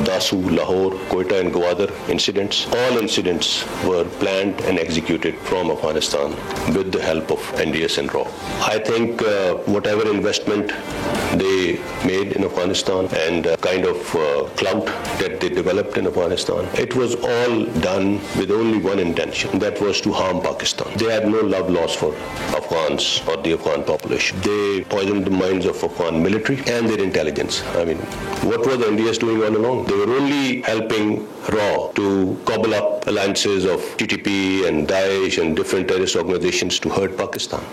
Dasu, Lahore, Quetta and Gwadar incidents. All incidents were planned and executed from Afghanistan with the help of NDS and RAW. I think whatever investment they made in Afghanistan and kind of clout that they developed in Afghanistan, it was all done with only one intention, that was to harm Pakistan. They had no love lost for Afghans or the Afghan population. They poisoned the minds of Afghan military and their intelligence. I mean, what was the NDS doing all along? They were only helping RAW to cobble up alliances of TTP and Daesh and different terrorist organizations to hurt Pakistan.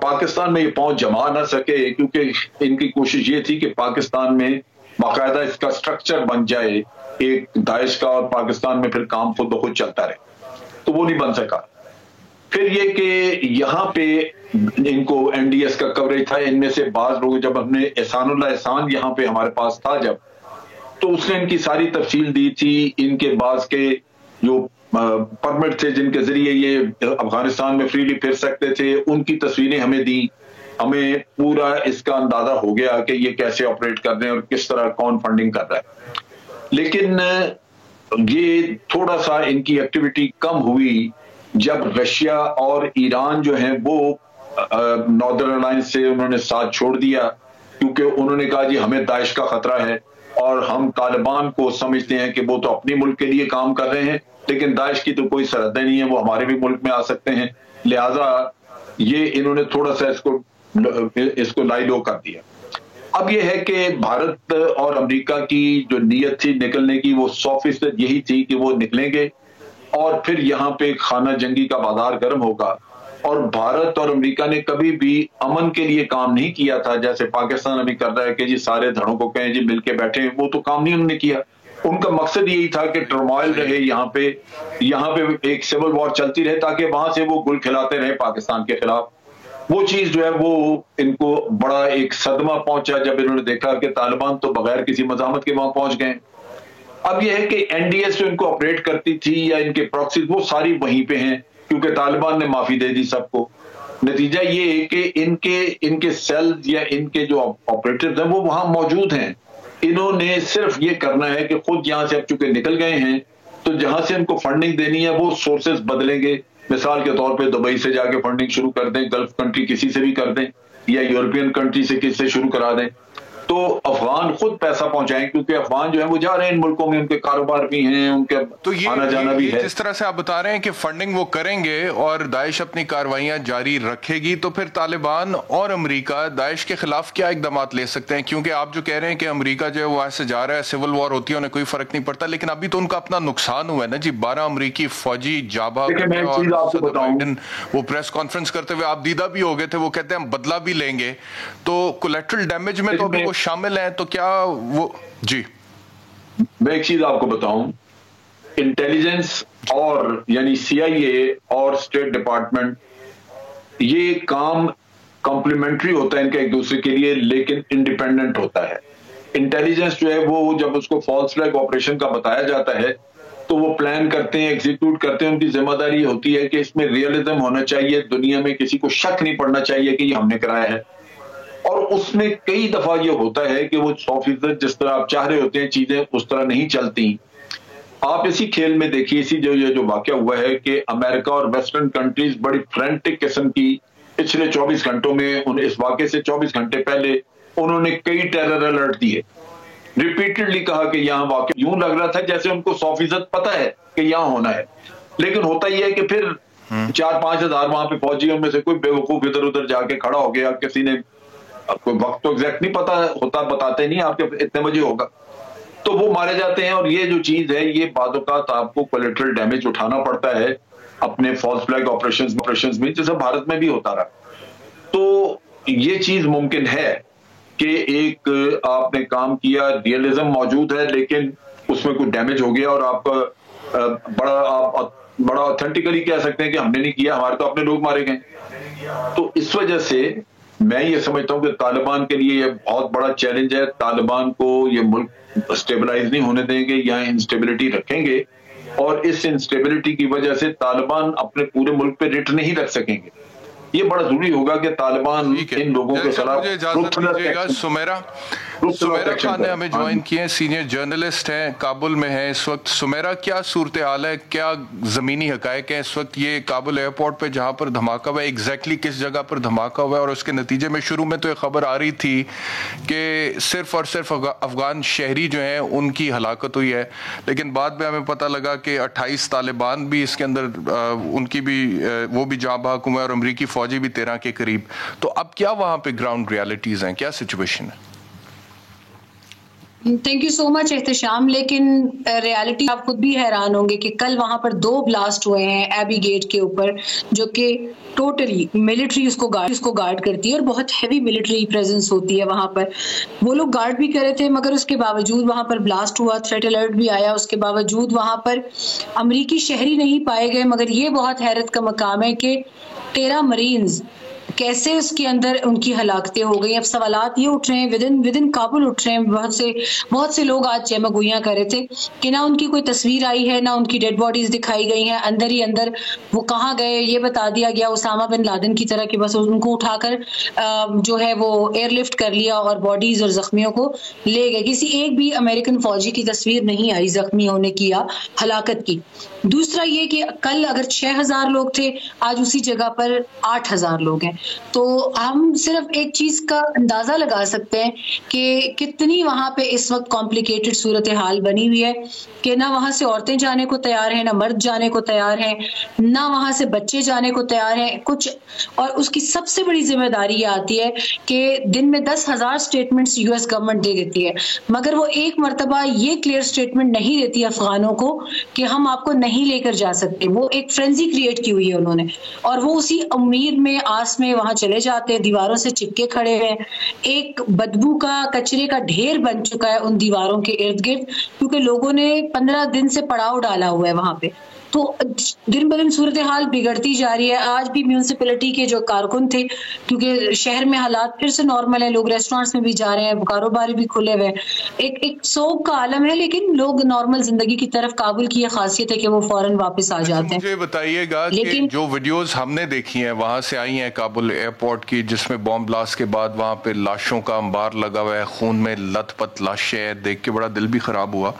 Pakistan میں یہ پہنچ جما نہ سکے، کیونکہ ان کی کوشش یہ تھی کہ پاکستان میں باقاعدہ اس کا سٹرکچر بن جائے ایک داعش کا، اور پاکستان میں پھر کام خود بخود چلتا رہے، تو وہ نہیں بن سکا۔ پھر یہ کہ یہاں پہ ان کو این ڈی ایس کا کوریج تھا، ان میں سے بعض لوگ، جب ہم نے احسان اللہ احسان یہاں پہ ہمارے پاس تھا جب، تو اس نے ان کی ساری تفصیل دی تھی، ان کے بعض کے جو پرمٹ تھے جن کے ذریعے یہ افغانستان میں فریلی پھر سکتے تھے، ان کی تصویریں ہمیں دی، ہمیں پورا اس کا اندازہ ہو گیا کہ یہ کیسے آپریٹ کر رہے ہیں اور کس طرح کون فنڈنگ کر رہا ہے۔ لیکن یہ تھوڑا سا ان کی ایکٹیویٹی کم ہوئی جب رشیا اور ایران جو ہیں وہ ناردرن الائنس سے انہوں نے ساتھ چھوڑ دیا، کیونکہ انہوں نے کہا جی ہمیں داعش کا خطرہ ہے، اور ہم طالبان کو سمجھتے ہیں کہ وہ تو اپنی ملک کے لیے کام کر رہے ہیں، لیکن داعش کی تو کوئی سرحدیں نہیں ہیں، وہ ہمارے بھی ملک میں آ سکتے ہیں، لہذا یہ انہوں نے تھوڑا سا اس کو لائی لو کر دیا۔ اب یہ ہے کہ بھارت اور امریکہ کی جو نیت تھی نکلنے کی، وہ 100% یہی تھی کہ وہ نکلیں گے اور پھر یہاں پہ خانہ جنگی کا بازار گرم ہوگا، اور بھارت اور امریکہ نے کبھی بھی امن کے لیے کام نہیں کیا تھا جیسے پاکستان ابھی کر رہا ہے کہ جی سارے دھڑوں کو کہیں جی مل کے بیٹھے، وہ تو کام نہیں انہوں نے کیا۔ ان کا مقصد یہی تھا کہ ٹرموائل رہے یہاں پہ ایک سول وار چلتی رہے، تاکہ وہاں سے وہ گل کھلاتے رہے پاکستان کے خلاف۔ وہ چیز جو ہے وہ ان کو بڑا ایک صدمہ پہنچا جب انہوں نے دیکھا کہ طالبان تو بغیر کسی مزاحمت کے وہاں پہنچ گئے۔ اب یہ ہے کہ این ڈی ایس جو ان کو آپریٹ کرتی تھی یا ان کے پراکسیز، وہ ساری وہیں پہ ہیں، کیونکہ طالبان نے معافی دے دی سب کو۔ نتیجہ یہ ہے کہ ان کے سیلز یا ان کے جو آپریٹرز ہیں وہ وہاں موجود ہیں۔ انہوں نے صرف یہ کرنا ہے کہ خود یہاں سے اب چونکہ نکل گئے ہیں تو جہاں سے ان کو فنڈنگ دینی ہے وہ سورسز بدلیں گے، مثال کے طور پہ دبئی سے جا کے فنڈنگ شروع کر دیں، گلف کنٹری کسی سے بھی کر دیں، یا یورپین کنٹری سے کسی سے شروع کرا دیں، تو افغان خود پیسہ پہنچائیں، کیونکہ افغان جو ہیں وہ جا رہے ہیں ان ملکوں میں، ان کے کاروبار بھی ہیں، ان کے آنا جانا بھی ہے۔ جس طرح سے آپ بتا رہے ہیں کہ فنڈنگ وہ کریں گے اور داعش اپنی کارروائیاں جاری رکھے گی، تو پھر طالبان اور امریکہ داعش کے خلاف کیا اقدامات لے سکتے ہیں؟ کیونکہ آپ جو کہہ رہے ہیں کہ امریکہ جو ہے وہ ایسے جا رہا ہے، سول وار ہوتی ہے انہیں کوئی فرق نہیں پڑتا، لیکن ابھی تو ان کا اپنا نقصان ہوا ہے نا جی، 12 امریکی فوجی جابا، اور بائیڈن وہ پریس کانفرنس کرتے ہوئے آپ دیدہ بھی ہو گئے تھے، وہ کہتے ہیں ہم بدلہ بھی لیں گے، تو کولیٹرل ڈیمیج میں تو ابھی وہ شامل ہیں، تو کیا وہ جی میں ایک چیز آپ کو بتاؤں، انٹیلیجنس اور یعنی سی آئی اے اور اسٹیٹ ڈپارٹمنٹ، یہ کام کمپلیمنٹری ہوتا ہے ان کا ایک دوسرے کے لیے، لیکن انڈیپینڈنٹ ہوتا ہے۔ انٹیلیجنس جو ہے وہ جب اس کو فالس فلیگ آپریشن کا بتایا جاتا ہے تو وہ پلان کرتے ہیں، ایگزیکیوٹ کرتے ہیں، ان کی ذمہ داری ہوتی ہے کہ اس میں ریئلزم ہونا چاہیے، دنیا میں کسی کو شک نہیں پڑنا چاہیے کہ یہ ہم نے کرایا ہے، اور اس میں کئی دفعہ یہ ہوتا ہے کہ وہ 100% جس طرح آپ چاہ رہے ہوتے ہیں چیزیں اس طرح نہیں چلتی۔ آپ اسی کھیل میں دیکھیے، اسی جو واقعہ ہوا ہے کہ امریکہ اور ویسٹرن کنٹریز بڑی فرینٹک قسم کی پچھلے 24 گھنٹوں میں، اس واقعے سے 24 گھنٹے پہلے انہوں نے کئی ٹیرر الرٹ دیے، ریپیٹڈلی کہا کہ یہاں واقع یوں لگ رہا تھا جیسے ان کو 100% پتا ہے کہ یہاں ہونا ہے، لیکن ہوتا یہ ہے کہ پھر 4-5 ہزار وہاں پہ فوجی، ان میں سے کوئی بے وقوف ادھر ادھر جا کے کھڑا ہو گیا، کسی نے کوئی وقت تو ایگزیکٹ نہیں پتا ہوتا، بتاتے نہیں آپ کے اتنے بجے ہوگا، تو وہ مارے جاتے ہیں۔ اور یہ جو چیز ہے یہ بعض اوقات آپ کو کولیٹرل ڈیمیج اٹھانا پڑتا ہے اپنے فالس فلیگ آپریشنز میں، جیسے بھارت میں بھی ہوتا رہا۔ تو یہ چیز ممکن ہے کہ ایک آپ نے کام کیا، ریئلزم موجود ہے، لیکن اس میں کوئی ڈیمیج ہو گیا، اور آپ بڑا اوتھینٹیکلی کہہ سکتے ہیں کہ ہم نے نہیں کیا، ہمارے تو اپنے لوگ مارے گئے۔ تو اس وجہ سے میں یہ سمجھتا ہوں کہ طالبان کے لیے یہ بہت بڑا چیلنج ہے، طالبان کو یہ ملک اسٹیبلائز نہیں ہونے دیں گے، یہاں انسٹیبلٹی رکھیں گے، اور اس انسٹیبلٹی کی وجہ سے طالبان اپنے پورے ملک پہ رٹ نہیں رکھ سکیں گے۔ یہ بڑا ضروری ہوگا کہ طالبان ان لوگوں کے خلاف سمیرہ خان نے ہمیں جوائن کیے ہیں، سینئر جرنلسٹ ہیں، کابل میں ہیں اس وقت۔ سمیرہ، کیا صورتحال ہے، کیا زمینی حقائق ہیں اس وقت؟ یہ کابل ایئرپورٹ پہ جہاں پر دھماکہ ہوا ہے، ایگزیکٹلی کس جگہ پر دھماکہ ہوا ہے، اور اس کے نتیجے میں شروع میں تو یہ خبر آ رہی تھی کہ صرف اور صرف افغان شہری جو ہیں ان کی ہلاکت ہوئی ہے، لیکن بعد میں ہمیں پتہ لگا کہ 28 طالبان بھی اس کے اندر ان کی بھی وہ بھی جاں بحق ہوئے، اور امریکی فوجی بھی 13 کے قریب۔ تو اب کیا وہاں پہ گراؤنڈ ریالٹیز ہیں، کیا سچویشن ہے؟ تھینک یو سو مچ احتشام. لیکن ریالٹی آپ خود بھی حیران ہوں گے کہ کل وہاں پر 2 بلاسٹ ہوئے ہیں ایبی گیٹ کے اوپر, جو کہ ٹوٹلی ملٹری اس کو گارڈ کرتی ہے اور بہت ہیوی ملٹری پریزنس ہوتی ہے وہاں پر. وہ لوگ گارڈ بھی کرے تھے مگر اس کے باوجود وہاں پر بلاسٹ ہوا, تھریٹ الرٹ بھی آیا, اس کے باوجود وہاں پر امریکی شہری نہیں پائے گئے. مگر یہ بہت حیرت کا مقام ہے کہ 13 مرینز کیسے اس کے اندر ان کی ہلاکتیں ہو گئی. اب سوالات یہ اٹھ رہے ہیں ودن کابل اٹھ رہے ہیں. بہت سے لوگ آج جمع گوئیاں کر رہے تھے کہ نہ ان کی کوئی تصویر آئی ہے, نہ ان کی ڈیڈ باڈیز دکھائی گئی ہیں. اندر ہی اندر وہ کہاں گئے یہ بتا دیا گیا, اسامہ بن لادن کی طرح, کہ بس ان کو اٹھا کر جو ہے وہ ایئر لفٹ کر لیا اور باڈیز اور زخمیوں کو لے گئے. کسی ایک بھی امریکن فوجی کی تصویر نہیں آئی زخمی ہونے کی یا ہلاکت کی. دوسرا یہ کہ کل اگر 6000 لوگ تھے, آج اسی جگہ پر 8000 لوگ ہیں. تو ہم صرف ایک چیز کا اندازہ لگا سکتے ہیں کہ کتنی وہاں پہ اس وقت کمپلیکیٹڈ صورتحال بنی ہوئی ہے کہ نہ وہاں سے عورتیں جانے کو تیار ہیں, نہ مرد جانے کو تیار ہیں, نہ وہاں سے بچے جانے کو تیار ہیں کچھ. اور اس کی سب سے بڑی ذمہ داری یہ آتی ہے کہ دن میں 10,000 سٹیٹمنٹس یو ایس گورنمنٹ دے دیتی ہے, مگر وہ ایک مرتبہ یہ کلیئر سٹیٹمنٹ نہیں دیتی افغانوں کو کہ ہم آپ کو نہیں لے کر جا سکتے. وہ ایک فرینزی کریٹ کی ہوئی ہے انہوں نے, اور وہ اسی امید میں آس میں وہاں چلے جاتے ہیں, دیواروں سے چپکے کھڑے ہیں. ایک بدبو کا کچرے کا ڈھیر بن چکا ہے ان دیواروں کے ارد گرد, کیونکہ لوگوں نے 15 دن سے پڑاؤ ڈالا ہوا ہے وہاں پہ. تو دن بدن صورتحال بگڑتی جا رہی ہے. آج بھی میونسپلٹی کے جو کارکن تھے, کیونکہ شہر میں حالات پھر سے نارمل ہیں, لوگ ریسٹورینٹس میں بھی جا رہے ہیں, کاروبار بھی کھلے ہوئے ہیں, ایک سوگ کا عالم ہے, لیکن لوگ نارمل زندگی کی طرف. کابل کی یہ خاصیت ہے کہ وہ فوراً واپس آ جاتے ہیں. مجھے بتائیے گا کہ جو ویڈیوز ہم نے دیکھی ہیں وہاں سے آئی ہیں کابل ایئرپورٹ کی, جس میں بم بلاسٹ کے بعد وہاں پہ لاشوں کا انبار لگا ہوا ہے, خون میں لت پت لاشیں, دیکھ کے بڑا دل بھی خراب ہوا.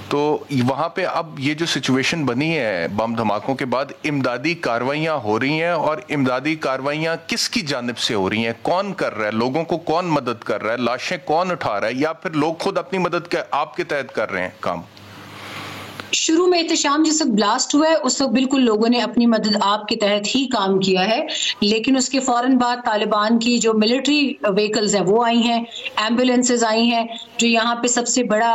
تو وہاں پہ اب یہ جو سچویشن بنی ہے بم دھماکوں کے بعد, امدادی کاروائیاں ہو رہی ہیں, اور امدادی کاروائیاں کس کی جانب سے ہو رہی ہیں؟ کون کر رہا ہے؟ لوگوں کو کون مدد کر رہا ہے؟ لاشیں کون اٹھا رہا ہے؟ یا پھر لوگ خود اپنی مدد آپ کے تحت کر رہے ہیں کام؟ شروع میں احتشام جس وقت بلاسٹ ہوا ہے اس وقت بالکل لوگوں نے اپنی مدد آپ کے تحت ہی کام کیا ہے, لیکن اس کے فوراً بعد طالبان کی جو ملٹری ویکلز ہیں وہ آئی ہیں, ایمبولینسز آئی ہیں, جو یہاں پہ سب سے بڑا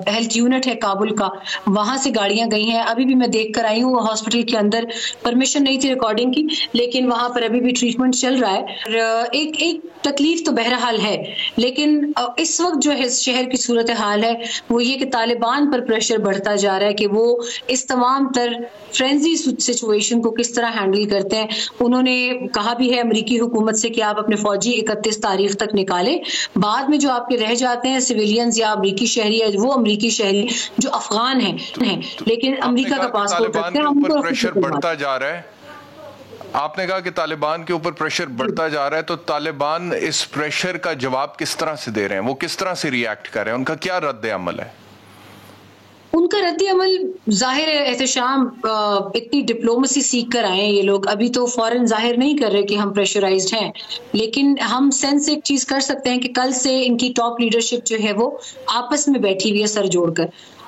ہیلتھ یونٹ ہے کابل کا, وہاں سے گاڑیاں گئی ہیں. ابھی بھی میں دیکھ کر آئی ہوں ہاسپٹل کے اندر, پرمیشن نہیں تھی ریکارڈنگ کی, لیکن وہاں پر ابھی بھی ٹریٹمنٹ چل رہا ہے. ایک تکلیف تو بہرحال ہے, لیکن اس وقت جو ہے شہر کی صورتحال ہے وہ یہ کہ طالبان پر پریشر بڑھتا جا رہا ہے کہ وہ اس تمام تر فرینزی سچویشن کو کس طرح ہینڈل کرتے ہیں. انہوں نے کہا بھی ہے امریکی حکومت سے کہ آپ اپنے فوجی 31 تاریخ تک نکالیں, بعد میں جو آپ کے رہ جاتے ہیں سویلینز یا امریکی شہری ہے, وہ امریکی شہری جو افغان ہیں لیکن امریکہ کا پاسپورٹ رکھتے ہیں, ہم کو پریشر بڑھتا جا رہا ہے. آپ نے کہا کہ طالبان کے اوپر پریشر بڑھتا جا رہا ہے, تو طالبان اس پریشر کا جواب کس طرح سے دے رہے ہیں؟ وہ کس طرح سے ریئیکٹ کر رہے ہیں؟ ان کا کیا رد عمل ہے؟ ان کا رد عمل ظاہر ہے احتشام, اتنی ڈپلومسی سیکھ کر آئے ہیں یہ لوگ, ابھی تو فوراً ظاہر نہیں کر رہے کہ ہم پریشرائزڈ ہیں, لیکن ہم سینس ایک چیز کر سکتے ہیں کہ کل سے ان کی ٹاپ لیڈرشپ جو ہے وہ آپس میں بیٹھی ہوئی ہے سر جوڑ کر.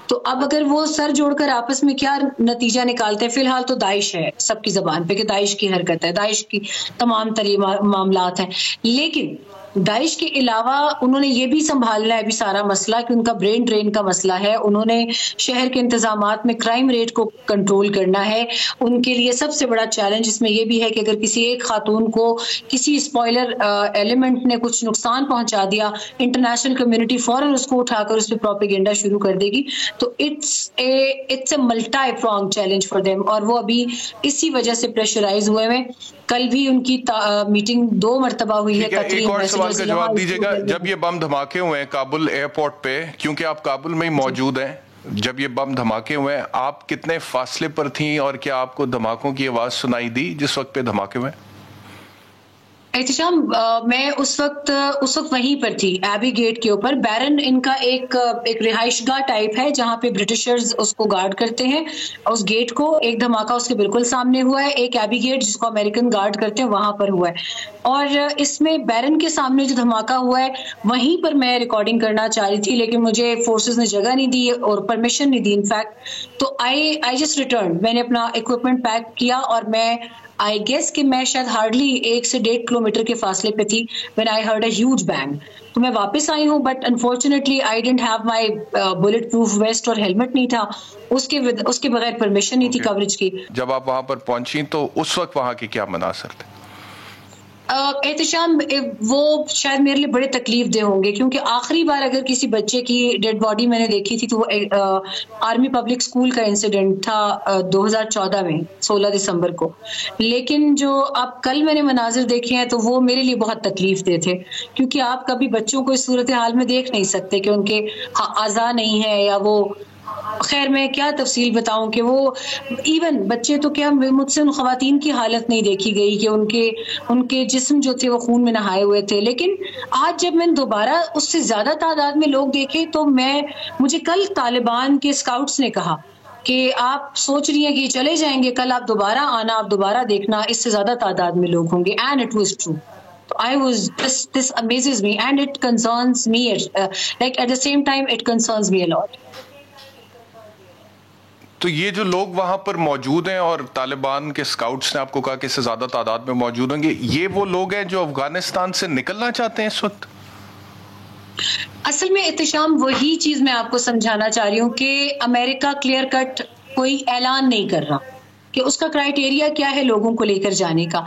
تو اب اگر وہ سر جوڑ کر آپس میں کیا نتیجہ نکالتے ہیں, فی الحال تو داعش ہے سب کی زبان پہ کہ داعش کی حرکت ہے, داعش کی تمام ترین معاملات ہیں, لیکن داعش کے علاوہ انہوں نے یہ بھی سنبھالنا ہے ابھی سارا مسئلہ کہ ان کا برین ڈرین کا مسئلہ ہے. انہوں نے شہر کے انتظامات میں کرائم ریٹ کو کنٹرول کرنا ہے. ان کے لیے سب سے بڑا چیلنج اس میں یہ بھی ہے کہ اگر کسی ایک خاتون کو کسی اسپوائلر ایلیمنٹ نے کچھ نقصان پہنچا دیا, انٹرنیشنل کمیونٹی فوراً اس کو اٹھا کر اس پہ پروپیگنڈا شروع کر دے گی. تو it's a multi pronged challenge for them, اور وہ ابھی اسی وجہ سے پریشرائز ہوئے ہیں. کل بھی ان کی میٹنگ 2 مرتبہ ہوئی ہے. ایک اور سوال کا جواب دیجیے گا, جب یہ بم دھماکے ہوئے ہیں کابل ایئرپورٹ پہ, کیونکہ آپ کابل میں ہی موجود ہیں, جب یہ بم دھماکے ہوئے ہیں آپ کتنے فاصلے پر تھیں, اور کیا آپ کو دھماکوں کی آواز سنائی دی جس وقت پہ دھماکے ہوئے؟ احتشام میں اس وقت وہیں پر تھی ایبی گیٹ کے اوپر. بیرن ان کا ایک رہائش گاہ ٹائپ ہے جہاں پہ برٹشرز اس کو گارڈ کرتے ہیں, اس گیٹ کو. ایک دھماکہ اس کے بالکل سامنے ہوا ہے, ایک ایبی گیٹ جس کو امریکن گارڈ کرتے ہیں وہاں پر ہوا ہے, اور اس میں بیرن کے سامنے جو دھماکہ ہوا ہے وہیں پر میں ریکارڈنگ کرنا چاہ رہی تھی, لیکن مجھے فورسز نے جگہ نہیں دی اور پرمیشن نہیں دی انفیکٹ. تو آئی جسٹ ریٹرن, میں نے اپنا اکوپمنٹ پیک کیا اور میں آئی گیس کہ میں شاید ہارڈلی 1 سے 1.5 کلومیٹر کے فاصلے پہ تھی when I heard a huge bang. تو میں واپس آئی ہوں, but unfortunately I didn't have my bullet proof vest اور ہیلمٹ نہیں تھا, اس کے بغیر پرمیشن نہیں تھی کوریج کی. جب آپ وہاں پر پہنچی تو اس وقت وہاں کے کیا مناظر تھے؟ احتشام, وہ شاید میرے لیے بڑے تکلیف دہ ہوں گے, کیونکہ آخری بار اگر کسی بچے کی ڈیڈ باڈی میں نے دیکھی تھی تو وہ آرمی پبلک اسکول کا انسیڈنٹ تھا 2014 میں 16 دسمبر کو. لیکن جو اب کل میں نے مناظر دیکھے ہیں تو وہ میرے لیے بہت تکلیف دہ تھے, کیونکہ آپ کبھی بچوں کو اس صورتحال میں دیکھ نہیں سکتے کہ ان کے اعضاء نہیں ہے یا وہ, خیر میں کیا تفصیل بتاؤں کہ وہ ایون بچے تو کیا, مجھ سے ان خواتین کی حالت نہیں دیکھی گئی کہ ان کے جسم جو تھے وہ خون میں نہائے ہوئے تھے. لیکن آج جب میں نے دوبارہ اس سے زیادہ تعداد میں لوگ دیکھے تو مجھے کل طالبان کے اسکاؤٹس نے کہا کہ آپ سوچ رہی ہیں کہ چلے جائیں گے, کل آپ دوبارہ آنا, آپ دوبارہ دیکھنا, اس سے زیادہ تعداد میں لوگ ہوں گے. And it was true. This amazes me and it concerns me, like at the same time it concerns me a lot. تو یہ جو لوگ وہاں پر موجود ہیں اور طالبان کے اسکاؤٹس نے آپ کو کہا کہ اس سے زیادہ تعداد میں موجود ہوں گے, یہ وہ لوگ ہیں جو افغانستان سے نکلنا چاہتے ہیں اس وقت؟ اصل میں احتشام وہی چیز میں آپ کو سمجھانا چاہ رہی ہوں کہ امریکہ کلیئر کٹ کوئی اعلان نہیں کر رہا کہ اس کا کرائیٹیریا کیا ہے لوگوں کو لے کر جانے کا.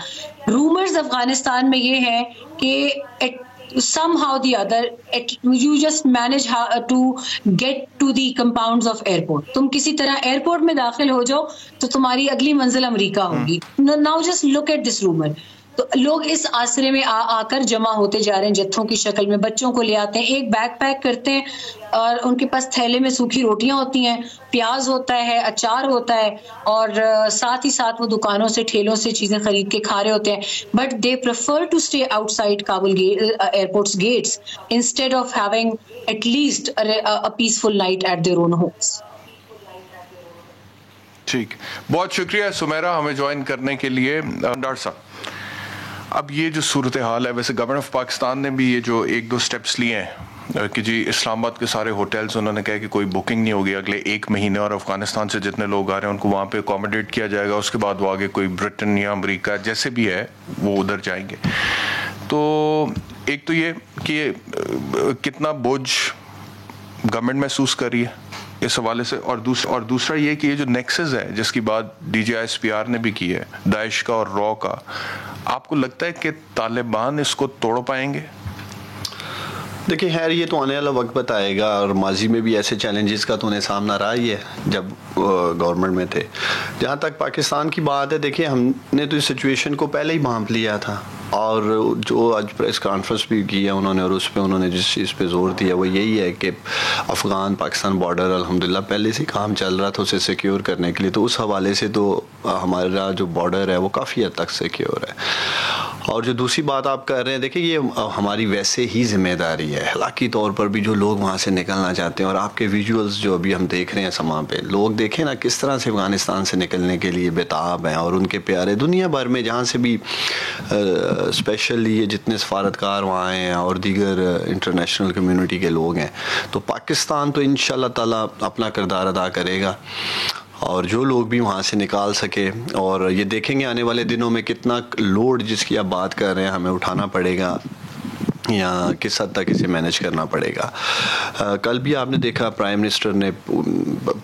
رومرز افغانستان میں یہ ہے کہ somehow the other you just manage to get to the compounds of airport. تم کسی طرح ایئرپورٹ میں داخل ہو جاؤ تو تمہاری اگلی منزل امریکہ ہوگی. Now just look at this rumor. تو لوگ اس آسرے میں آ کر جمع ہوتے جا رہے ہیں جتھوں کی شکل میں, بچوں کو لے آتے ہیں, ایک بیگ پیک کرتے ہیں اور ان کے پاس تھیلے میں سوکھی روٹیاں ہوتی ہیں, پیاز ہوتا ہے, اچار ہوتا ہے, اور ساتھ ہی ساتھ وہ دکانوں سے ٹھیلوں سے چیزیں خرید کے کھا رہے ہوتے ہیں. But they prefer to stay outside Kabul airports gates instead of having at least a peaceful night at their own homes. ٹھیک, بہت شکریہ سمیرہ ہمیں جوائن کرنے کے لیے. ڈاکٹر صاحب, اب یہ جو صورتحال ہے, ویسے گورنمنٹ آف پاکستان نے بھی یہ جو ایک دو سٹیپس لیے ہیں کہ جی اسلام آباد کے سارے ہوٹلز انہوں نے کہا کہ کوئی بکنگ نہیں ہوگی اگلے 1 مہینے, اور افغانستان سے جتنے لوگ آ رہے ہیں ان کو وہاں پہ اکوموڈیٹ کیا جائے گا, اس کے بعد وہ آگے کوئی برٹن یا امریکہ جیسے بھی ہے وہ ادھر جائیں گے. تو ایک تو یہ کہ کتنا بوجھ گورنمنٹ محسوس کر رہی ہے اس حوالے سے, اور دوسرا یہ کہ یہ جو نیکسز ہے جس کی بات D G I S P R نے بھی کی ہے, داعش کا اور رو کا, آپ کو لگتا ہے کہ طالبان اس کو توڑ پائیں گے؟ دیکھیں خیر یہ تو آنے والا وقت بتائے گا, اور ماضی میں بھی ایسے چیلنجز کا تو انہیں سامنا رہا ہی ہے جب گورنمنٹ میں تھے. جہاں تک پاکستان کی بات ہے, دیکھیں ہم نے تو اس سچویشن کو پہلے ہی بھانپ لیا تھا, اور جو آج پریس کانفرنس بھی کی ہے انہوں نے, اور اس پہ انہوں نے جس چیز پہ زور دیا وہ یہی ہے کہ افغان پاکستان بارڈر الحمدللہ پہلے سے کام چل رہا تھا اسے سیکیور کرنے کے لیے, تو اس حوالے سے تو ہمارا جو بارڈر ہے وہ کافی حد تک سیکیور ہے. اور جو دوسری بات آپ کر رہے ہیں, دیکھیں یہ ہماری ویسے ہی ذمہ داری ہے اخلاقی طور پر بھی, جو لوگ وہاں سے نکلنا چاہتے ہیں, اور آپ کے ویژولز جو ابھی ہم دیکھ رہے ہیں سما پہ, لوگ دیکھیں نا کس طرح سے افغانستان سے نکلنے کے لیے بےتاب ہیں, اور ان کے پیارے دنیا بھر میں جہاں سے بھی اسپیشلی یہ جتنے سفارتکار وہاں ہیں اور دیگر انٹرنیشنل کمیونٹی کے لوگ ہیں, تو پاکستان تو انشاءاللہ تعالیٰ اپنا کردار ادا کرے گا, اور جو لوگ بھی وہاں سے نکال سکے, اور یہ دیکھیں گے آنے والے دنوں میں کتنا لوڈ جس کی آپ بات کر رہے ہیں ہمیں اٹھانا پڑے گا یا کس حد تک اسے مینیج کرنا پڑے گا. کل بھی آپ نے دیکھا پرائم منسٹر نے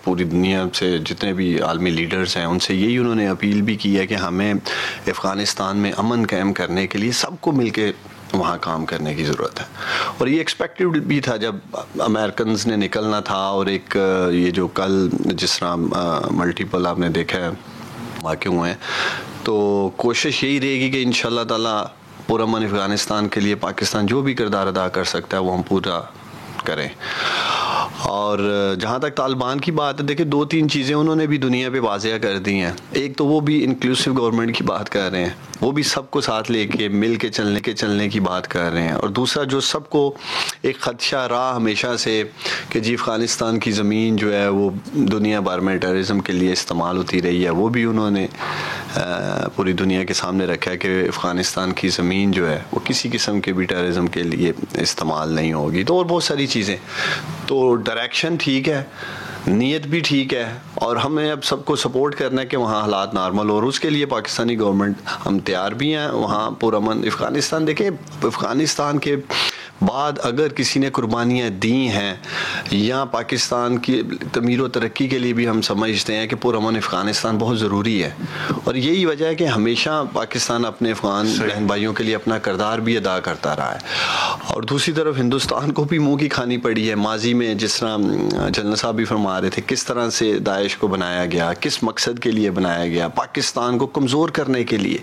پوری دنیا سے جتنے بھی عالمی لیڈرز ہیں ان سے یہی انہوں نے اپیل بھی کی ہے کہ ہمیں افغانستان میں امن قائم کرنے کے لیے سب کو مل کے وہاں کام کرنے کی ضرورت ہے. اور یہ ایکسپیکٹڈ بھی تھا جب امریکنز نے نکلنا تھا, اور ایک یہ جو کل جس طرح ملٹیپل آپ نے دیکھا ہے واقع ہوئے ہیں, تو کوشش یہی رہے گی کہ انشاءاللہ تعالیٰ پرامن افغانستان کے لیے پاکستان جو بھی کردار ادا کر سکتا ہے وہ ہم پورا کریں. اور جہاں تک طالبان کی بات ہے, دیکھیں 2-3 چیزیں انہوں نے بھی دنیا پہ واضح کر دی ہیں. ایک تو وہ بھی انکلوسیو گورنمنٹ کی بات کر رہے ہیں, وہ بھی سب کو ساتھ لے کے مل کے چلنے کی بات کر رہے ہیں. اور دوسرا جو سب کو ایک خدشہ رہا ہمیشہ سے کہ جی افغانستان کی زمین جو ہے وہ دنیا بھر میں ٹیررزم کے لیے استعمال ہوتی رہی ہے, وہ بھی انہوں نے پوری دنیا کے سامنے رکھا ہے کہ افغانستان کی زمین جو ہے وہ کسی قسم کے بھی ٹیررزم کے لیے استعمال نہیں ہوگی. تو اور بہت ساری چیزیں, تو ڈائریکشن ٹھیک ہے, نیت بھی ٹھیک ہے, اور ہمیں اب سب کو سپورٹ کرنا ہے کہ وہاں حالات نارمل, اور اس کے لیے پاکستانی گورنمنٹ ہم تیار بھی ہیں وہاں پرامن افغانستان. دیکھیں افغانستان کے بعد اگر کسی نے قربانیاں دی ہیں یا پاکستان کی تعمیر و ترقی کے لیے بھی ہم سمجھتے ہیں کہ پرامن افغانستان بہت ضروری ہے، اور یہی وجہ ہے کہ ہمیشہ پاکستان اپنے افغان بہن بھائیوں کے لیے اپنا کردار بھی ادا کرتا رہا ہے، اور دوسری طرف ہندوستان کو بھی منہ کی کھانی پڑی ہے ماضی میں، جس طرح جنرل صاحب بھی فرما رہے تھے کس طرح سے داعش کو بنایا گیا، کس مقصد کے لیے بنایا گیا، پاکستان کو کمزور کرنے کے لیے۔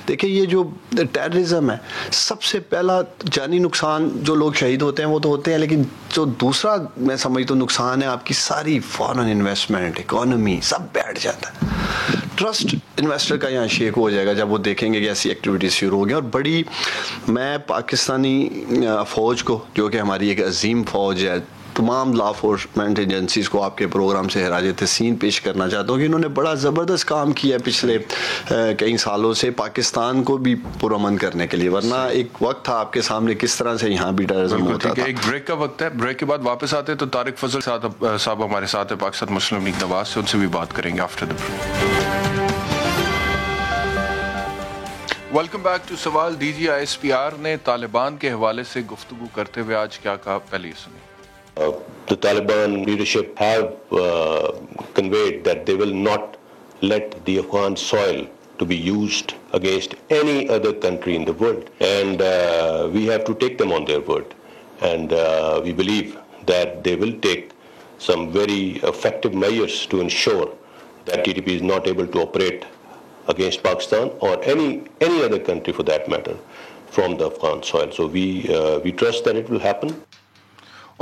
دیکھیں یہ جو ٹیررزم ہے، سب سے پہلا جانی نقصان جو لوگ شہید ہوتے ہیں وہ تو ہوتے ہیں، لیکن جو دوسرا میں سمجھتا ہوں نقصان ہے، آپ کی ساری فارن انویسٹمنٹ، اکانومی سب بیٹھ جاتا ہے۔ ٹرسٹ انویسٹر کا یہاں شیک ہو جائے گا جب وہ دیکھیں گے کہ ایسی ایکٹیویٹیز شروع ہو گئی۔ اور بڑی میں پاکستانی فوج کو، جو کہ ہماری ایک عظیم فوج ہے، تمام لا انفورسمنٹ ایجنسیز کو آپ کے پروگرام سے خراج تحسین پیش کرنا چاہتا ہوں کہ انہوں نے بڑا زبردست کام کیا ہے پچھلے کئی سالوں سے پاکستان کو بھی پرامن کرنے کے لیے، ورنہ ایک وقت تھا آپ کے سامنے کس طرح سے یہاں بھی ٹیررزم ہوتا تھا۔ ایک بریک کا وقت ہے، بریک کے بعد واپس آتے ہیں تو طارق فضل صاحب ہمارے ساتھ ہے پاکستان مسلم لیگ نواز سے، ان سے بھی بات کریں گے after the break. Welcome back to سوال۔ D G I S P R نے طالبان کے حوالے سے گفتگو کرتے ہوئے آج کیا کہا، پہلے یہ سنیں۔ The Taliban leadership have conveyed that they will not let the Afghan soil to be used against any other country in the world, and we have to take them on their word, and we believe that they will take some very effective measures to ensure that TTP is not able to operate against Pakistan or any other country for that matter from the Afghan soil. So we trust that it will happen.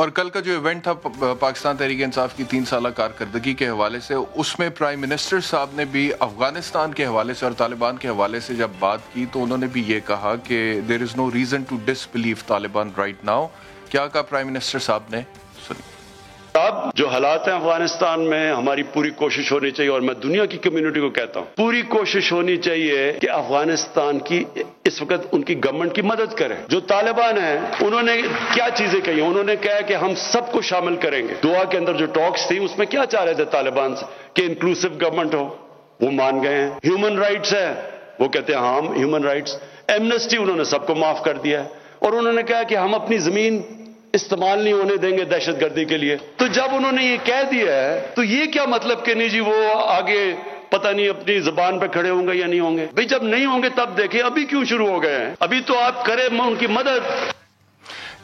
اور کل کا جو event تھا پاکستان تحریک انصاف کی 3 سالہ کارکردگی کے حوالے سے، اس میں پرائم منسٹر صاحب نے بھی افغانستان کے حوالے سے اور طالبان کے حوالے سے جب بات کی تو انہوں نے بھی یہ کہا کہ there is no reason to disbelieve Taliban right now. کیا کہا پرائم منسٹر صاحب نے، سنیے۔ اب جو حالات ہیں افغانستان میں، ہماری پوری کوشش ہونی چاہیے، اور میں دنیا کی کمیونٹی کو کہتا ہوں پوری کوشش ہونی چاہیے کہ افغانستان کی اس وقت ان کی گورنمنٹ کی مدد کریں۔ جو طالبان ہیں انہوں نے کیا چیزیں کہی، انہوں نے کہا کہ ہم سب کو شامل کریں گے۔ دعا کے اندر جو ٹاکس تھی اس میں کیا چاہ رہے تھے طالبان سے کہ انکلوسیو گورنمنٹ ہو، وہ مان گئے ہیں۔ ہیومن رائٹس ہے، وہ کہتے ہیں ہاں ہیومن رائٹس۔ ایمنسٹی انہوں نے سب کو معاف کر دیا ہے، اور انہوں نے کہا کہ ہم اپنی زمین استعمال نہیں ہونے دیں گے دہشت گردی کے لیے۔ تو جب انہوں نے یہ کہہ دیا ہے تو یہ کیا مطلب کہ نہیں جی وہ آگے پتہ نہیں اپنی زبان پہ کھڑے ہوں گے یا نہیں ہوں گے؟ بھئی جب نہیں ہوں گے تب دیکھیں، ابھی کیوں شروع ہو گئے ہیں؟ ابھی تو آپ کریں ان کی مدد۔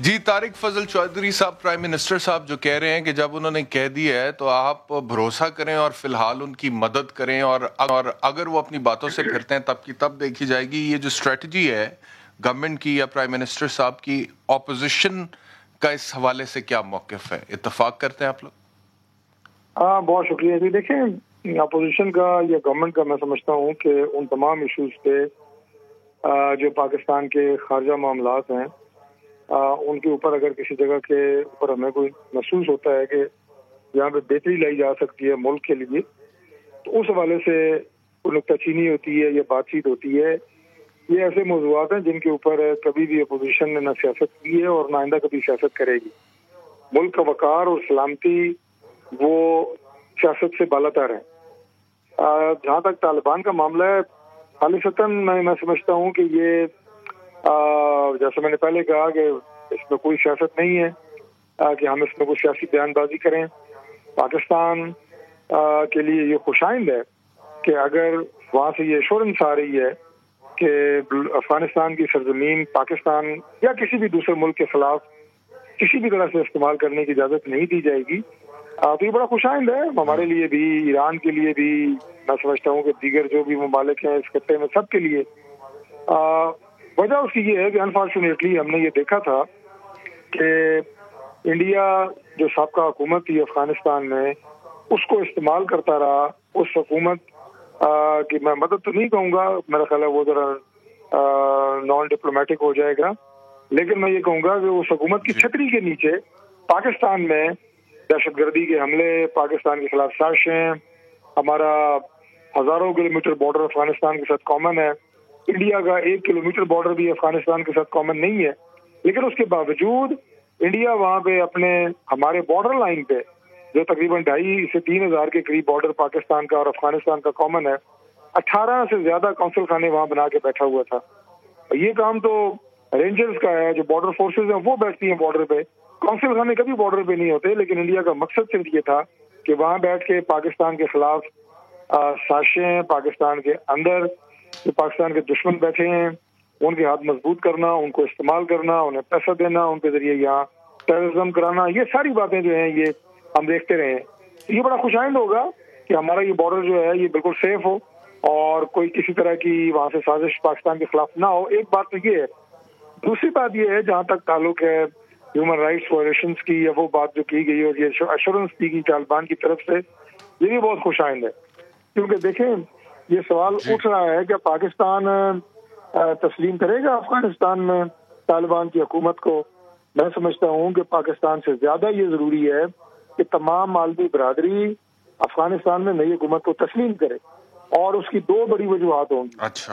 جی طارق فضل چودھری صاحب، پرائم منسٹر صاحب جو کہہ رہے ہیں کہ جب انہوں نے کہہ دیا ہے تو آپ بھروسہ کریں اور فی الحال ان کی مدد کریں، اور اگر وہ اپنی باتوں سے پھرتے ہیں تب کی تب دیکھی جائے گی۔ یہ جو اسٹریٹجی ہے گورنمنٹ کی یا پرائم منسٹر صاحب کی، اپوزیشن کا اس حوالے سے کیا موقف ہے؟ اتفاق کرتے ہیں آپ لوگ؟ ہاں بہت شکریہ جی۔ دیکھیں اپوزیشن کا یا گورنمنٹ کا میں سمجھتا ہوں کہ ان تمام ایشوز پہ جو پاکستان کے خارجہ معاملات ہیں ان کے اوپر اگر کسی جگہ کے اوپر ہمیں کوئی محسوس ہوتا ہے کہ یہاں پہ بہتری لائی جا سکتی ہے ملک کے لیے، تو اس حوالے سے کوئی نکتہ چینی ہوتی ہے یا بات چیت ہوتی ہے۔ یہ ایسے موضوعات ہیں جن کے اوپر کبھی بھی اپوزیشن نے نہ سیاست کی ہے اور نہ آئندہ کبھی سیاست کرے گی۔ ملک کا وقار اور سلامتی وہ سیاست سے بالا تر ہے۔ جہاں تک طالبان کا معاملہ ہے، خالصتاً میں سمجھتا ہوں کہ یہ جیسے میں نے پہلے کہا کہ اس میں کوئی سیاست نہیں ہے کہ ہم اس میں کوئی سیاسی بیان بازی کریں۔ پاکستان کے لیے یہ خوشائند ہے کہ اگر وہاں سے یہ ایشورنس آ رہی ہے کہ افغانستان کی سرزمین پاکستان یا کسی بھی دوسرے ملک کے خلاف کسی بھی طرح سے استعمال کرنے کی اجازت نہیں دی جائے گی، تو یہ بڑا خوشائند ہے ہمارے لیے بھی، ایران کے لیے بھی، میں سمجھتا ہوں کہ دیگر جو بھی ممالک ہیں اس خطے میں سب کے لیے۔ وجہ اس کی یہ ہے کہ انفارچونیٹلی ہم نے یہ دیکھا تھا کہ انڈیا جو سابقہ حکومت تھی افغانستان میں اس کو استعمال کرتا رہا۔ اس حکومت کہ میں مدد تو نہیں کہوں گا، میرا خیال ہے وہ ذرا نان ڈپلومیٹک ہو جائے گا، لیکن میں یہ کہوں گا کہ اس حکومت کی چھتری کے نیچے پاکستان میں دہشت گردی کے حملے، پاکستان کے خلاف سازشیں، ہمارا ہزاروں کلومیٹر بارڈر افغانستان کے ساتھ کامن ہے، انڈیا کا 1 کلومیٹر بارڈر بھی افغانستان کے ساتھ کامن نہیں ہے، لیکن اس کے باوجود انڈیا وہاں پہ ہمارے بارڈر لائن پہ جو تقریباً 2,500 سے 3,000 کے قریب بارڈر پاکستان کا اور افغانستان کا کامن ہے، 18 سے زیادہ کونسل خانے وہاں بنا کے بیٹھا ہوا تھا۔ یہ کام تو رینجرز کا ہے, جو بارڈر فورسز ہیں وہ بیٹھتی ہیں بارڈر پہ. کونسل خانے کبھی بارڈر پہ نہیں ہوتے, لیکن انڈیا کا مقصد صرف یہ تھا کہ وہاں بیٹھ کے پاکستان کے خلاف سازشیں, پاکستان کے اندر جو پاکستان کے دشمن بیٹھے ہیں ان کے ہاتھ مضبوط کرنا, ان کو استعمال کرنا, انہیں پیسہ دینا, ان کے ذریعے یہاں ٹیررزم کرانا, یہ ساری باتیں جو ہیں یہ ہم دیکھتے رہے ہیں. یہ بڑا خوش آئند ہوگا کہ ہمارا یہ بارڈر جو ہے یہ بالکل سیف ہو اور کوئی کسی طرح کی وہاں سے سازش پاکستان کے خلاف نہ ہو. ایک بات تو یہ ہے. دوسری بات یہ ہے جہاں تک تعلق ہے ہیومن رائٹس وائلیشنز کی, یا وہ بات جو کی گئی اور یہ ایشورنس دی گئی طالبان کی طرف سے, یہ بھی بہت خوش آئند ہے. کیونکہ دیکھیں یہ سوال اٹھ رہا ہے کہ پاکستان تسلیم کرے گا افغانستان میں طالبان کی حکومت کو. میں سمجھتا ہوں کہ پاکستان سے زیادہ یہ ضروری ہے کہ تمام عالمی برادری افغانستان میں نئی حکومت کو تسلیم کرے, اور اس کی دو بڑی وجوہات ہوں گی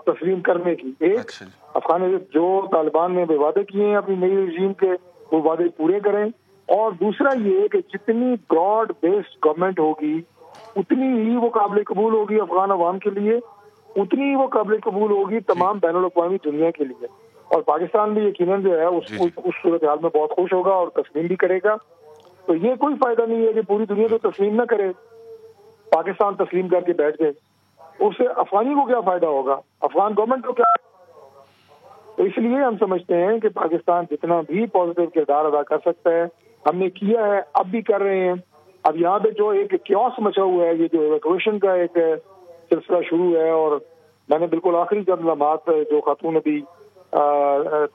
تسلیم کرنے کی. ایک, افغان جو طالبان نے وعدے کیے ہیں اپنی نئی رجیم کے وہ وعدے پورے کریں, اور دوسرا یہ کہ جتنی براڈ بیسڈ گورنمنٹ ہوگی اتنی ہی وہ قابل قبول ہوگی افغان عوام کے لیے, اتنی ہی وہ قابل قبول ہوگی تمام بین الاقوامی دنیا کے لیے. اور پاکستان بھی یقیناً جو ہے اس صورتحال میں بہت خوش ہوگا اور تسلیم بھی کرے گا. تو یہ کوئی فائدہ نہیں ہے کہ پوری دنیا تو تسلیم نہ کرے, پاکستان تسلیم کر کے بیٹھ جائے. اس سے افغانی کو کیا فائدہ ہوگا, افغان گورنمنٹ کو کیا. تو اس لیے ہم سمجھتے ہیں کہ پاکستان جتنا بھی پازیٹیو کردار ادا کر سکتا ہے ہم نے کیا ہے, اب بھی کر رہے ہیں. اب یہاں پہ جو ایک کیوس مچا ہوا ہے, یہ جو ایویکویشن کا ایک سلسلہ شروع ہے, اور میں نے بالکل آخری چند لمحات جو خاتون ابھی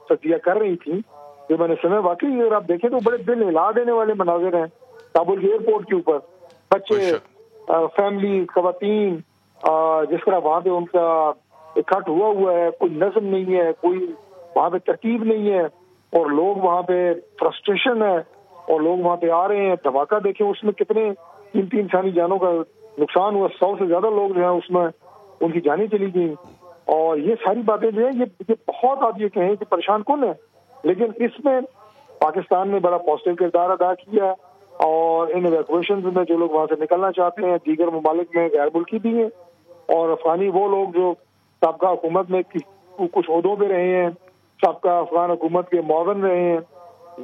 تجزیہ کر رہی تھی جو میں نے سنا, واقعی اگر آپ دیکھیں تو بڑے دل ہلا دینے والے مناظر ہیں. کابل کے ایئرپورٹ کے اوپر بچے, فیملی, خواتین, جس طرح وہاں پہ ان کا اکٹھ ہوا ہے, کوئی نظم نہیں ہے, کوئی وہاں پہ ترتیب نہیں ہے, اور لوگ وہاں پہ فرسٹریشن ہے, اور لوگ وہاں پہ آ رہے ہیں. دھماکہ دیکھیں اس میں کتنے قیمتی انسانی جانوں کا نقصان ہوا, 100 سے زیادہ لوگ جو ہیں اس میں ان کی جانیں چلی گئیں. اور یہ ساری باتیں جو ہیں یہ بہت, آپ یہ کہیں کہ پریشان کن ہے, لیکن اس میں پاکستان نے بڑا پازیٹیو کردار ادا کیا, اور ان ایویکویشن میں جو لوگ وہاں سے نکلنا چاہتے ہیں دیگر ممالک میں غیر ملکی بھی ہیں, اور افغانی وہ لوگ جو سابقہ حکومت میں کچھ عہدوں پہ رہے ہیں, سابقہ افغان حکومت کے معاون رہے ہیں,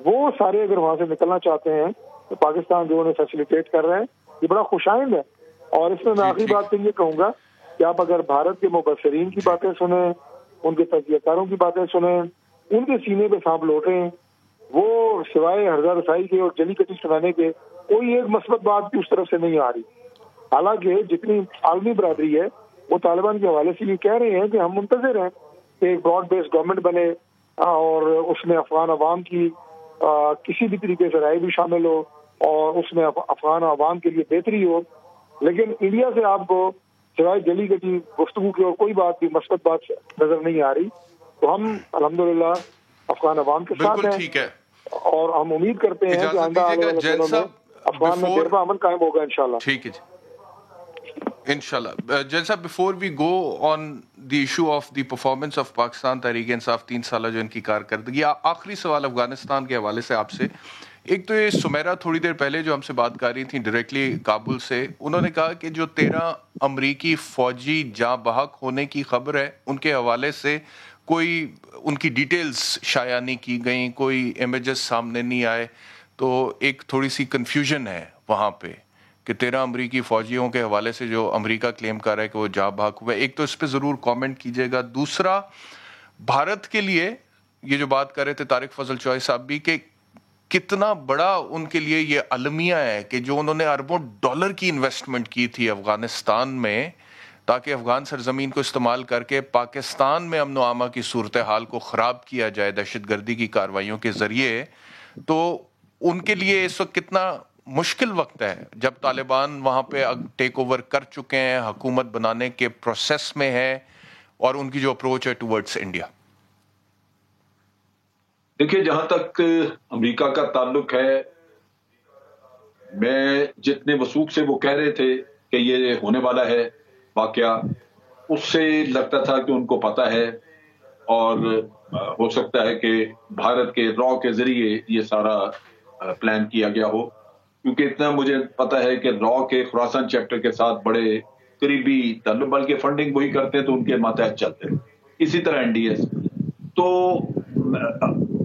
وہ سارے اگر وہاں سے نکلنا چاہتے ہیں تو پاکستان جو انہیں فیسیلیٹیٹ کر رہے ہیں یہ بڑا خوش آئند ہے. اور اس میں آخری بات تو یہ کہوں گا کہ آپ اگر بھارت کے مبصرین کی باتیں سنیں, ان کے تجزیہ کاروں کی باتیں سنیں, ان کے سینے پہ سانپ لوٹیں, وہ سوائے ہرزہ رسائی کے اور جلی کٹی سنانے کے کوئی ایک مثبت بات بھی اس طرف سے نہیں آ رہی. حالانکہ جتنی عالمی برادری ہے وہ طالبان کے حوالے سے یہ کہہ رہے ہیں کہ ہم منتظر ہیں کہ ایک براڈ بیس گورنمنٹ بنے اور اس میں افغان عوام کی کسی بھی طریقے سے رائے بھی شامل ہو, اور اس میں افغان عوام کے لیے بہتری ہو. لیکن انڈیا سے آپ کو سوائے جلی گٹی گفتگو کی اور کوئی بات بھی مثبت بات نظر نہیں آ رہی. تو ہم الحمدللہ افغان عوام کے ساتھ ہیں, اور ہم امید کرتے ہیں کہ آئندہ آنے والے دنوں میں افغان میں دیر امن قائم ہوگا انشاءاللہ. ٹھیک ہے جی, انشاءاللہ. جیل صاحب, before we go on the issue of the performance of Pakistan Tehreek Insaf 3 سالہ جو ان کی کارکردگی, آخری سوال افغانستان کے حوالے سے آپ سے. ایک تو یہ سمیرہ تھوڑی دیر پہلے جو ہم سے بات کر رہی تھیں ڈائریکٹلی کابل سے, انہوں نے کہا کہ جو 13 امریکی فوجی جاں بحق ہونے کی خبر ہے ان کے حوالے سے کوئی ان کی ڈیٹیلز شائع نہیں کی گئیں, کوئی امیجز سامنے نہیں آئے. تو ایک تھوڑی سی کنفیوژن ہے وہاں پہ کہ 13 امریکی فوجیوں کے حوالے سے جو امریکہ کلیم کر رہا ہے کہ وہ جاں بحق ہوئے. ایک تو اس پہ ضرور کامنٹ کیجیے گا. دوسرا, بھارت کے لیے یہ جو بات کر رہے تھے طارق فضل چوہے صاحب بھی, کہ کتنا بڑا ان کے لیے یہ المیہ ہے کہ جو انہوں نے اربوں ڈالر کی انویسٹمنٹ کی تھی افغانستان میں تاکہ افغان سرزمین کو استعمال کر کے پاکستان میں امن و امان کی صورتحال کو خراب کیا جائے دہشت گردی کی کارروائیوں کے ذریعے. تو ان کے لیے اس وقت کتنا مشکل وقت ہے جب طالبان وہاں پہ ٹیک اوور کر چکے ہیں, حکومت بنانے کے پروسیس میں ہے, اور ان کی جو اپروچ ہے ٹورڈز انڈیا. دیکھیے, جہاں تک امریکہ کا تعلق ہے, میں جتنے وثوق سے وہ کہہ رہے تھے کہ یہ ہونے والا ہے واقعہ, اس سے لگتا تھا کہ ان کو پتہ ہے, اور ہو سکتا ہے کہ بھارت کے را کے ذریعے یہ سارا پلان کیا گیا ہو, کیونکہ اتنا مجھے پتہ ہے کہ را کے خراسان چیپٹر کے ساتھ بڑے قریبی تعلق, بلکہ فنڈنگ وہی کرتے ہیں تو ان کے ماتحت چلتے ہیں. اسی طرح NDS. تو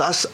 10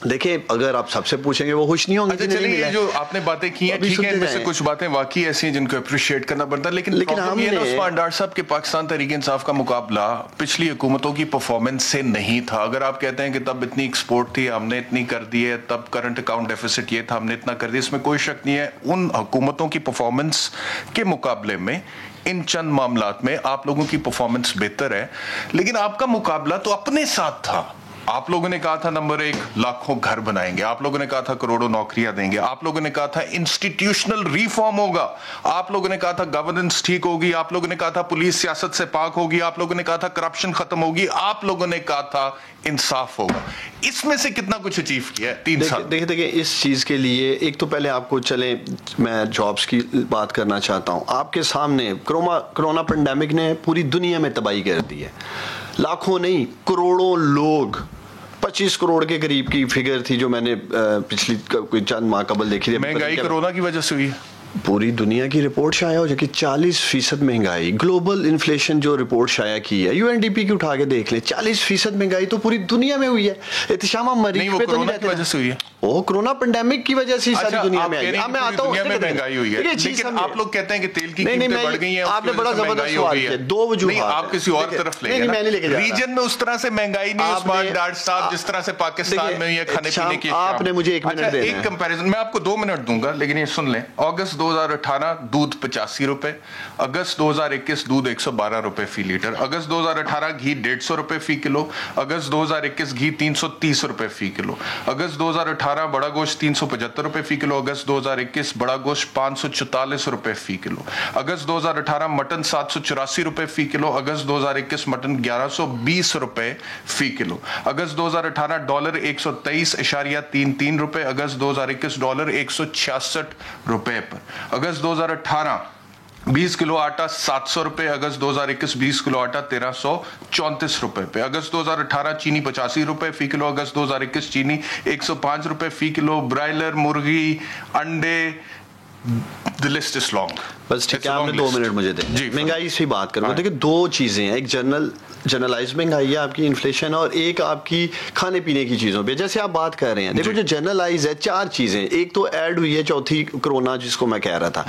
دیکھیں اگر آپ سب سے پوچھیں گے وہ خوش نہیں ہوں گے. چلیے جو آپ نے باتیں کی ہیں ٹھیک ہے, ان میں سے کچھ باتیں واقعی ایسی ہیں جن کو اپریشیٹ کرنا پڑتا ہے, لیکن ہم یہ عثمان ڈار صاحب کے پاکستان تحریک انصاف کا مقابلہ پچھلی حکومتوں کی پرفارمنس سے نہیں تھا. اگر آپ کہتے ہیں کہ تب اتنی ایکسپورٹ تھی ہم نے اتنی کر دی ہے, تب کرنٹ اکاؤنٹ ڈیفیسٹ یہ تھا ہم نے اتنا کر دیا, اس میں کوئی شک نہیں ہے. ان حکومتوں کی پرفارمنس کے مقابلے میں ان چند معاملات میں آپ لوگوں کی پرفارمنس بہتر ہے, لیکن آپ کا مقابلہ تو اپنے ساتھ تھا. آپ لوگوں نے کہا تھا نمبر 1 لاکھوں گھر بنائیں گے, آپ لوگوں نے کہا تھا کروڑوں نوکریاں دیں گے, آپ لوگوں نے کہا تھا انسٹیٹیوشنل ریفارم ہوگا, آپ لوگوں نے کہا تھا گورننس ٹھیک ہوگی, آپ لوگوں نے کہا تھا پولیس سیاست سے پاک ہوگی, آپ لوگوں نے کہا تھا کرپشن ختم ہوگی, آپ لوگوں نے کہا تھا انصاف ہوگا. اس میں سے کتنا کچھ اچیو کیا ہے 3 سال؟ دیکھیں اس چیز کے لیے ایک تو پہلے آپ کو چلیں میں جابس کی بات کرنا چاہتا ہوں. آپ کے سامنے کرونا پینڈیمک نے پوری دنیا میں تباہی کر دی ہے. لاکھوں نہیں کروڑوں لوگ, 25 کروڑ کے قریب کی فگر تھی جو میں نے پچھلی کوئی چند ماہ قبل دیکھی تھی. مہنگائی کرونا کی وجہ سے ہوئی ہے. پوری دنیا کی رپورٹ شائع ہو جائے کہ 40% مہنگائی, گلوبل انفلیشن جو رپورٹ شائع کی ہے UNDP کی اٹھا کے دیکھ لیں, 40% مہنگائی تو پوری دنیا میں ہوئی ہے. احتشام مریض پہ تو نہیں رہتے, وجہ سے ہوئی ہے وہ کرونا پینڈیمک کی وجہ سے ساری دنیا میں آئی. میں آتا ہوں مہنگائی ہوئی ہے, لیکن آپ لوگ کہتے ہیں کہ تیل کی قیمتیں بڑھ گئی ہیں, آپ نے بڑا زبردست سوال کیا. 2 وجوہات, آپ کسی اور طرف لے گئے. ریجن میں اس طرح سے مہنگائی نہیں عثمان ڈار صاحب جس طرح سے پاکستان میں یہ کھانے پینے کی. آپ نے مجھے 1 منٹ دینا ہے, ایک کمپیریزن میں آپ کو 2 منٹ دوں گا, لیکن یہ سن لیں. اگست 2018 دودھ 85 روپے, اگست 2021 دودھ 112 روپے فی لیٹر, اگست 2018 گھی 150 روپے فی کلو, اگست 2021 گھی 330 روپے فی کلو, اگست 2018 بڑا گوشت 375 روپے فی کلو, اگست 2021 بڑا گوشت 544 روپے فی کلو, اگست 2018 مٹن 784 روپے فی کلو, اگست 2021 مٹن 1120 روپے فی کلو, اگست 2018 ڈالر 123.33 روپے, اگست 2021 ڈالر 166 روپے پر, اگست 2018 20 کلو آٹا 700 روپے, اگست 2021 20 کلو آٹا 1334 روپے پہ, اگست 2018 چینی 85 روپے فی کلو, اگست 2021 چینی 105 روپے فی کلو, برائلر مرغی انڈے the list is long. بس ٹھیک ہے, آپ نے 2 منٹ مجھے دیں. مہنگائی سے بات کروں. دیکھیں 2 چیزیں ہیں, ایک جنرلائز مہنگائی ہے آپ کی انفلیشن, اور ایک آپ کی کھانے پینے کی چیزوں پہ جیسے آپ بات کر رہے ہیں. دیکھو جو جنرلائز ہے 4 چیزیں, ایک تو ایڈ ہوئی ہے چوتھی کرونا جس کو میں کہہ رہا تھا.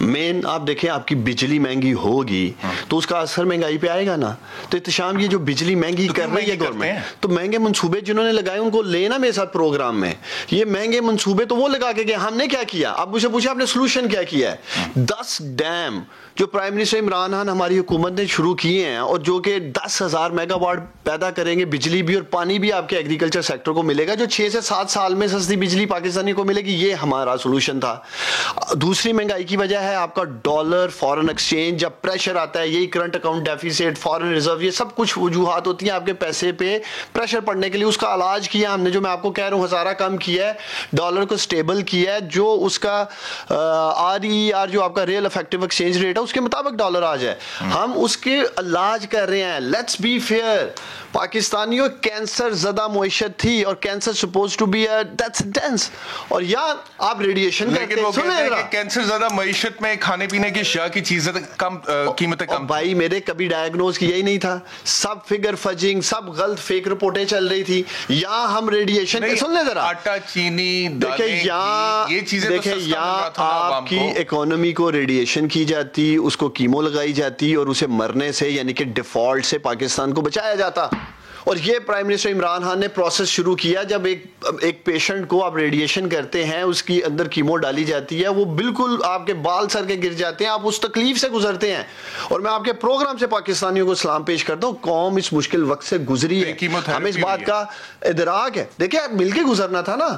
مین آپ دیکھیں آپ کی بجلی مہنگی ہوگی تو اس کا اثر مہنگائی پہ آئے گا نا. تو احتشام یہ جو بجلی مہنگی کر رہی ہے گورنمنٹ, تو مہنگے منصوبے جنہوں نے لگائے ان کو لینا میرے ساتھ پروگرام میں. یہ مہنگے منصوبے تو وہ لگا کے گئے, ہم نے کیا کیا؟ اب مجھے پوچھا آپ نے سولوشن کیا کیا ہے؟ 10 ڈیم جو پرائم منسٹر عمران خان ہماری حکومت نے شروع کیے ہیں, اور جو کہ 10,000 میگا واٹ پیدا کریں گے, بجلی بھی اور پانی بھی آپ کے ایگریکلچر سیکٹر کو ملے گا, جو 6 سے 7 سال میں سستی بجلی پاکستانی کو ملے گی. یہ ہمارا سولوشن تھا. دوسری مہنگائی کی وجہ ہے آپ کا ڈالر, فارن ایکسچینج, جب پریشر آتا ہے, یہی current account deficit, foreign reserve, یہ سب کچھ وجوہات ہوتی ہیں آپ کے پیسے پہ پریشر پڑنے کے لیے. اس کا علاج کیا ہم نے, جو میں آپ کو کہہ رہا ہوں, ہزارہ کم کیا ہے, ڈالر کو سٹیبل کیا ہے, جو اس کا RER جو آپ کا ریئل افیکٹو ایکسچینج ریٹ ہے اس کے مطابق ڈالر آ جائے. ہم اس کے علاج کر رہے ہیں. لیٹس بی فیئر, پاکستانیوں کینسر زدہ معیشت تھی, اور cancer suppose to be death sentence, اور یار آپ ریڈیشن کرتے ہیں. سنیں کہ کینسر زدہ معیشت میں کھانے پینے کی اشیاء کی چیزیں کم, قیمتیں کم. بھائی میرے کبھی ڈائگنوز کیا ہی نہیں تھا, سب فگر فجنگ, سب غلط فیک رپورٹیں چل رہی تھی. یا ہم ریڈیشن, سن لیں ذرا, آٹا چینی دیکھیں یہ چیزیں, دیکھیں یا آپ کی اکانومی کو ریڈیشن کی جاتی, اس کو کیمو لگائی جاتی, اور اسے مرنے سے یعنی کہ ڈیفالٹ سے پاکستان کو بچایا جاتا. اور یہ پرائم منسٹر عمران خان نے پروسیس شروع کیا. جب ایک پیشنٹ کو آپ ریڈیشن کرتے ہیں, اس کی اندر کیمو ڈالی جاتی ہے, وہ بالکل آپ کے بال سر کے گر جاتے ہیں, آپ اس تکلیف سے گزرتے ہیں. اور میں آپ کے پروگرام سے پاکستانیوں کو سلام پیش کرتا ہوں, قوم اس مشکل وقت سے گزری ہے, ہمیں اس بات کا ادراک ہے. دیکھیں مل کے گزرنا تھا نا,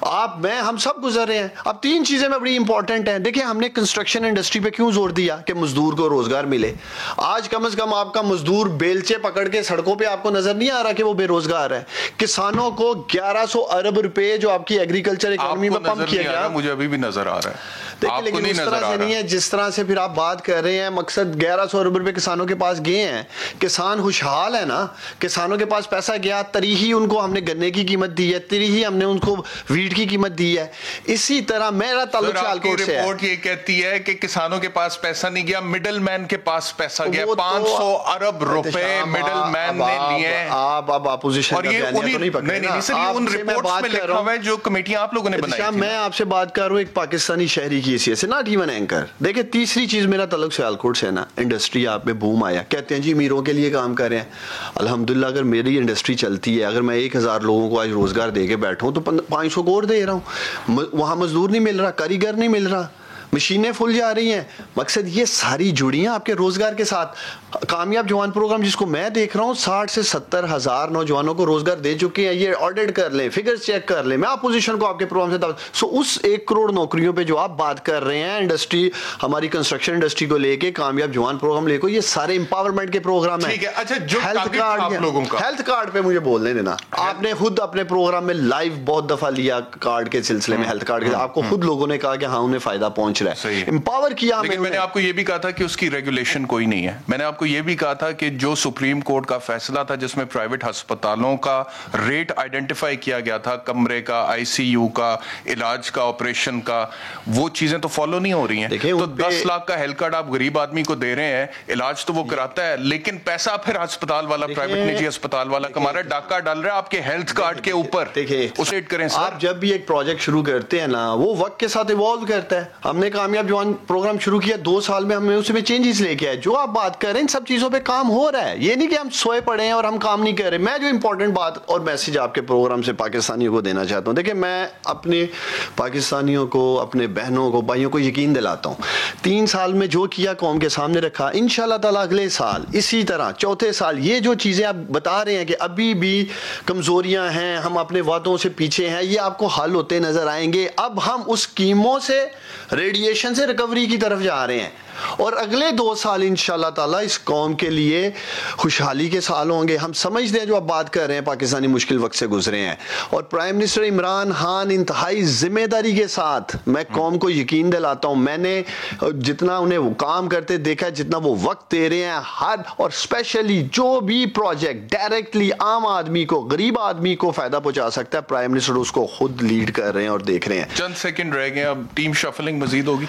آپ میں ہم سب گزر رہے ہیں. اب 3 چیزیں میں بڑی امپورٹنٹ ہیں. دیکھیں ہم نے کنسٹرکشن انڈسٹری پہ کیوں زور دیا کہ مزدور کو روزگار ملے. آج کم از کم آپ کا مزدور بیلچے پکڑ کے سڑکوں پہ آپ کو نظر نہیں آ رہا کہ وہ بے روزگار ہے. کسانوں کو 1100 ارب روپے جو آپ کی ایگریکلچر اکانومی میں پمپ کیا گیا, مجھے ابھی بھی نظر آ رہا ہے. آپ کو نہیں نظر آ رہا نہیں ہے جس طرح سے پھر آپ بات کر رہے ہیں. مقصد 1100 ارب روپے کسانوں کے پاس گئے ہیں, کسان خوشحال ہے نا, کسانوں کے پاس پیسہ گیا, تری ہی ان کو ہم نے گنے کی قیمت دی ہے, تری ہی ہم نے ان کو ویٹ کی قیمت دی ہے. اسی طرح میرا تعلق سیالکوٹ سے ہے. رپورٹ یہ کہتی ہے کہ کسانوں کے پاس پیسہ نہیں گیا, مڈل مین کے پاس پیسہ گیا. 500 ارب روپے مڈل مین نے لیے. آپ اپوزیشن اور یہ ان رپورٹس میں لکھا ہوا ہے جو کمیٹیاں آپ لوگوں نے بنائی تھی. میں آپ سے بات کر رہا ہوں ایک پاکستانی شہری کی حیثیت سے, ناٹ ایون اینکر. دیکھیں تیسری چیز میرا تعلق سیالکوٹ سے ہے نا, انڈسٹری آپ میں بوم آیا, کہتے ہیں جی امیروں کے لیے کام کر رہے ہیں. الحمدللہ اگر میری انڈسٹری چلتی ہے, اگر میں 1000 لوگوں کو آج روزگار دے کے بیٹھا ہوں تو 500 کو اور دے رہا ہوں. وہاں مزدور نہیں مل رہا, کاریگر نہیں مل رہا, مشینیں فل جا رہی ہیں. مقصد یہ ساری جڑی ہیں آپ کے روزگار کے ساتھ. کامیاب جوان پروگرام جس کو میں دیکھ رہا ہوں 60 سے 70 ہزار نوجوانوں کو روزگار دے چکے ہیں. یہ آڈٹ کر لیں, فگرز چیک کر لیں. میں اپوزیشن کو آپ کے پروگرام سے اس 1 کروڑ نوکریوں پہ جو آپ بات کر رہے ہیں, انڈسٹری ہماری کنسٹرکشن انڈسٹری کو لے کے کامیاب جوان پروگرام لے کو, یہ سارے امپاورمنٹ کے پروگرام ہیں. اچھا جو ہیلتھ کارڈ پہ مجھے بولنے دینا. آپ نے خود اپنے پروگرام میں لائیو بہت دفعہ لیا کارڈ کے سلسلے میں, ہیلتھ کارڈ کے, آپ کو خود لوگوں نے کہا کہ ہاں انہیں فائدہ پہنچ رہا ہے, امپاور کیا. میں نے آپ کو یہ بھی کہا تھا کہ اس کی ریگولیشن کوئی نہیں ہے. میں نے آپ کو یہ بھی کہا تھا کہ جو سپریم کورٹ کا فیصلہ تھا جس میں پرائیویٹ ہسپتالوں کا ریٹ آئیڈینٹیفائی کیا گیا تھا, کمرے کا, آئی سی یو کا, علاج کا, آپریشن کا, وہ چیزیں تو فالو نہیں ہو رہی ہیں. تو 10 لاکھ کا ہیلتھ کارڈ آپ غریب آدمی کو دے رہے ہیں, علاج تو وہ کراتا ہے, لیکن پیسہ پھر ہسپتال والا, پرائیویٹ نجی ہسپتال والا کما رہا ہے, ڈاکہ ڈال رہا ہے آپ کے ہیلتھ کارڈ کے اوپر. اسے کریں سر. آپ جب بھی ایک پروجیکٹ شروع کرتے ہیں نا, وہ وقت کے ساتھ ایوالو کرتا ہے. ہم نے کامیاب جوان پروگرام شروع کیا 2 سال میں, ہم نے اس میں چینجز لے کے آئے. جو آپ بات کر رہے ہیں ان سب چیزوں پہ کام ہو رہا ہے. یہ نہیں کہ ہم سوئے پڑے ہیں اور ہم کام نہیں کر رہے. میں جو امپورٹنٹ بات اور میسج آپ کے پروگرام سے پاکستانیوں کو دینا چاہتا ہوں, دیکھیں میں اپنے پاکستانیوں کو, اپنے بہنوں کو, بھائیوں کو یقین دلاتا ہوں, 3 سال میں جو کیا قوم کے سامنے رکھا, انشاءاللہ تعالیٰ اگلے سال اسی طرح, چوتھے سال یہ جو چیزیں آپ بتا رہے ہیں کہ ابھی بھی کمزوریاں ہیں, ہم اپنے وعدوں سے پیچھے ہیں, یہ آپ کو حل ہوتے نظر آئیں گے. اب ہم اس کیموں سے, ریڈیشن سے ریکوری کی طرف جا رہے ہیں, اور اگلے 2 سال انشاءاللہ تعالیٰ اس قوم کے لیے خوشحالی کے سال ہوں گے. ہم سمجھتے ہیں جو آپ بات کر رہے ہیں, پاکستانی مشکل وقت سے گزرے ہیں, اور پرائم منسٹر عمران خان انتہائی ذمہ داری کے ساتھ, میں قوم کو یقین دلاتا ہوں, میں نے جتنا انہیں وہ کام کرتے دیکھا, جتنا وہ وقت دے رہے ہیں ہر, اور اسپیشلی جو بھی پروجیکٹ ڈائریکٹلی عام آدمی کو, غریب آدمی کو فائدہ پہنچا سکتا ہے, پرائم منسٹر اس کو خود لیڈ کر رہے ہیں اور دیکھ رہے ہیں. چند سیکنڈ رہ گئے, اب ٹیم شفلنگ مزید ہوگی.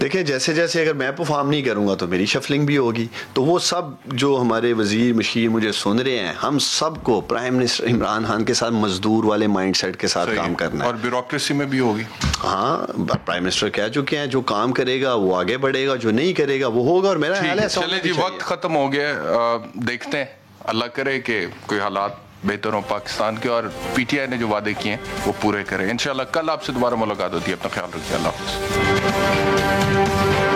دیکھیں جیسے جیسے اگر میں پرفارم نہیں کروں گا تو میری شفلنگ بھی ہوگی. تو وہ سب جو ہمارے وزیر مشیر مجھے سن رہے ہیں, ہم سب کو پرائم منسٹر عمران خان کے ساتھ مزدور والے مائنڈ سیٹ کے ساتھ کام کرنا ہے. اور بیوروکریسی میں بھی ہوگی. ہاں پرائم منسٹر کہہ چکے ہیں, جو کام کرے گا وہ آگے بڑھے گا, جو نہیں کرے گا وہ ہوگا. اور میرا خیال ہے چلے جی وقت ختم ہو گیا, دیکھتے ہیں, اللہ کرے کہ کوئی حالات بہتر ہوں پاکستان کے, اور پی ٹی آئی نے جو وعدے کیے ہیں وہ پورے کریں انشاءاللہ. کل آپ سے دوبارہ ملاقات ہوتی ہے, اپنا خیال رکھیے, اللہ حافظ.